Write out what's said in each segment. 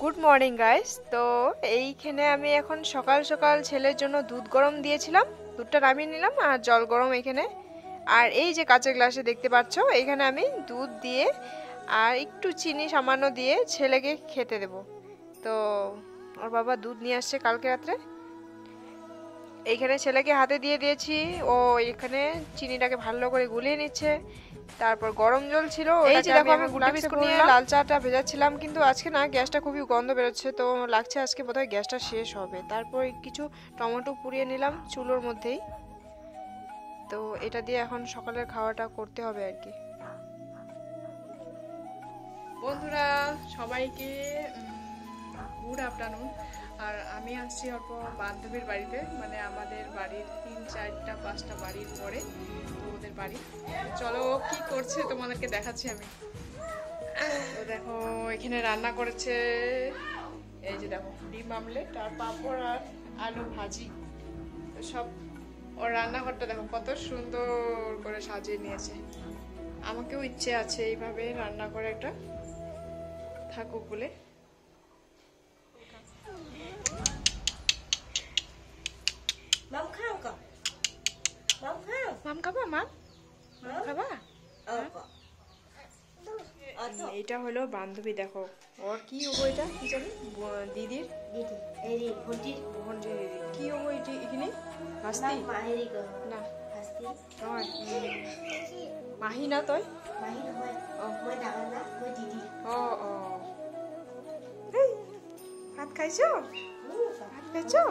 Good morning guys. তো এইখানে আমি এখন সকাল সকাল ছেলের জন্য দুধ গরম দিয়েছিলাম, দুধটা নামিয়ে নিলাম আর জল গরম এখানে। আর এই যে কাঁচের গ্লাসে দেখতে পাচ্ছ, এইখানে আমি দুধ দিয়ে আর একটু চিনি সামান্য দিয়ে ছেলেকে খেতে দেব। তো ওর বাবা দুধ নিয়ে আসছে কালকে রাত্রে, এইখানে ছেলেকে হাতে দিয়ে দিয়েছি। ও এখানে চিনিটাকে ভালো করে গুলিয়ে নিচ্ছে। তারপর গরম জল ছিল, এই যে দেখো আমি গুটি বিস্কুট নিয়ে লাল চাটা ভেজাচ্ছিলাম, কিন্তু আজকে না গ্যাসটা খুবই গন্ধ বেরোচ্ছে, তো লাগছে আজকে বোধহয় গ্যাসটা শেষ হবে। তারপর কিছু টমেটো পুড়িয়ে নিলাম চুলোর মধ্যেই। তো এটা দিয়ে এখন সকালের খাওয়াটা করতে হবে আর কি। বন্ধুরা সবাইকে গুড আফটারনুন। আর আমি আসছি অল্প বান্ধবীর বাড়িতে, মানে আমাদের বাড়ির 3-4-5টা বাড়ির পরে তো ওদের বাড়ি। চলো কি করছে তোমাদেরকে দেখাচ্ছি আমি। তো দেখো এখানে রান্না করেছে, এই যে দেখো ডিম আমলেট আর পাঁপড় আর আলু ভাজি। তো সব ওর রান্নাঘরটা দেখো কত সুন্দর করে সাজিয়ে নিয়েছে। আমাকেও ইচ্ছে আছে এইভাবে রান্না করে একটা থাকুক বলে। মাম খাবা? মাম খাবা? এটা হলো বান্ধবী, দেখো ওর কি হবো, এটা কি জানি দিদির ভন্টির দিদি কি হবো এটি এখানে হাসতি না নয়, মাহি না তই ও ও ভাত খাইছো? ভাত খাইছো?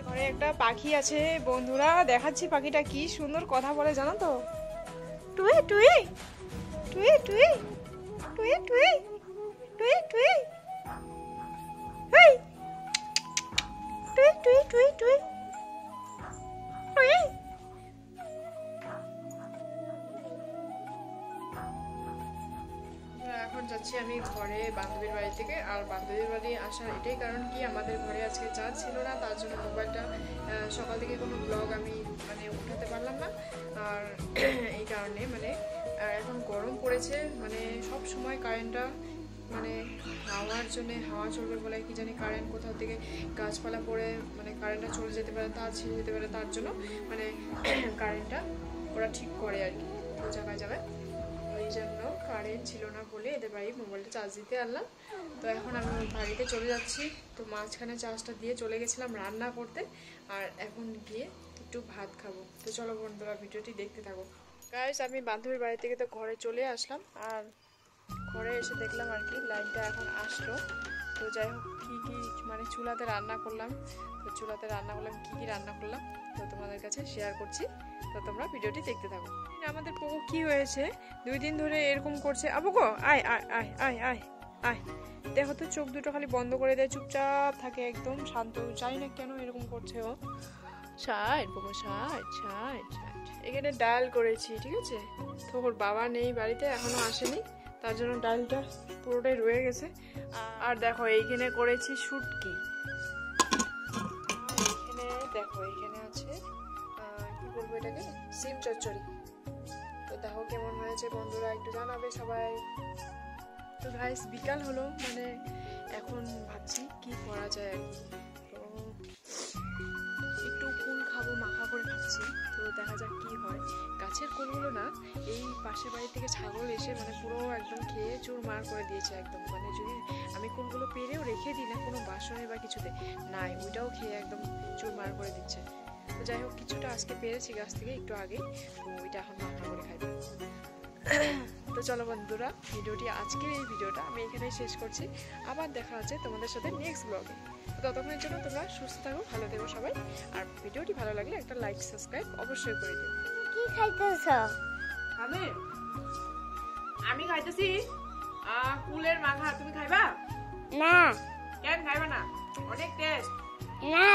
ঘরে একটা পাখি আছে বন্ধুরা, দেখাচ্ছি পাখিটা কি সুন্দর কথা বলে জানো তো। টুই টুই টুই টুই টুই টুই টুই টুই হেই টুই টুই টুই টুই টুই। এখন যাচ্ছি আমি ঘরে বান্ধবীর বাড়ি থেকে। আর বান্ধবীর বাড়ি আসার এটাই কারণ কি, আমাদের ঘরে আজকে চার্জ ছিল না, তার জন্য মোবাইলটা সকাল থেকে কোনো ব্লগ আমি মানে উঠাতে পারলাম না। আর এই কারণে মানে এখন গরম পড়েছে, মানে সব সময় কারেন্টটা মানে হাওয়ার জন্য, হাওয়া চলবে বলে কি জানি কারেন্ট কোথাও থেকে গাছপালা পড়ে মানে কারেন্টটা চলে যেতে পারে, তার ছিঁড়ে যেতে পারে, তার জন্য মানে কারেন্টটা ওরা ঠিক করে আর কি জায়গায় জায়গায়। ওই জন্য কারেন্ট ছিল না বলে এদের বাড়ি মোবাইলটা চার্জ দিতে আনলাম। তো এখন আমি বাড়িতে চলে যাচ্ছি। তো মাঝখানে চার্জটা দিয়ে চলে গেছিলাম রান্না করতে, আর এখন গিয়ে একটু ভাত খাবো। তো চলো বন্ধুরা ভিডিওটি দেখতে থাকো। গাইস আমি বান্ধবীর বাড়ি থেকে তো ঘরে চলে আসলাম, আর ঘরে এসে দেখলাম আর কি লাইনটা এখন আসলো। তো যাই হোক কী কী মানে চুলাতে রান্না করলাম, তো চুলাতে রান্না করলাম কী কী রান্না করলাম তো তোমাদের কাছে শেয়ার করছি। তো তোমরা ভিডিওটি দেখতে থাকো। আমাদের পোকো কি হয়েছে, 2 দিন ধরে এরকম করছে। আবুকো আয় আয় আয় আয় আয় আয়, দেখো তো চোখ দুটো খালি বন্ধ করে দেয়, চুপচাপ থাকে একদম শান্ত, জানি না কেন এরকম করছে ও। সাইড পোকো সাইড সাইড সাইড। এখানে ডাল করেছি, ঠিক আছে। তো ওর বাবা নেই বাড়িতে, এখনো আসেনি, তার জন্য ডালটা পুরোটাই রয়ে গেছে। আর দেখো এইখানে করেছি শুটকি। এইখানে দেখো এইখানে আছে কি বলবো এটাকে, সিম চচ্চড়ি। তো দেখো কেমন হয়েছে বন্ধুরা, একটু জানাবে সবাই। তো গাইস বিকাল হলো, মানে এখন ভাবছি কি করা যায় আর কি। তো একটু কুল খাবো মাখা করে ভাবছি, তো দেখা যাক কি হয়। গাছের কুলগুলো না এই পাশের বাড়ি থেকে ছাগল এসে মানে পুরো একদম খেয়ে চুরমার করে দিয়েছে একদম। মানে যদি আমি কুলগুলো পেরেও রেখে দিই না কোনো বাসনে বা কিছুতে, নাই ওইটাও খেয়ে একদম চুরমার করে দিচ্ছে। তো যাই হোক কিছুটা আজকে পেরেছি গাছ থেকে একটু আগে, তো ওইটা এখন মাখা করে খাইব। তো চলো বন্ধুরা ভিডিওটি, আজকের এই ভিডিওটা আমি এখানেই শেষ করছি। আবার দেখা হচ্ছে তোমাদের সাথে নেক্সট ব্লগে। তো ততক্ষণের জন্য তোমরা সুস্থ থাকো, ভালো থেকো সবাই। আর ভিডিওটি ভালো লাগলে একটা লাইক সাবস্ক্রাইব অবশ্যই করে দিও। কি খাইতেছ? আমি খাইতেছি কুলের মাখা। তুমি খাইবা? না। কেন খাইবা না? অনেক টেস্ট। না।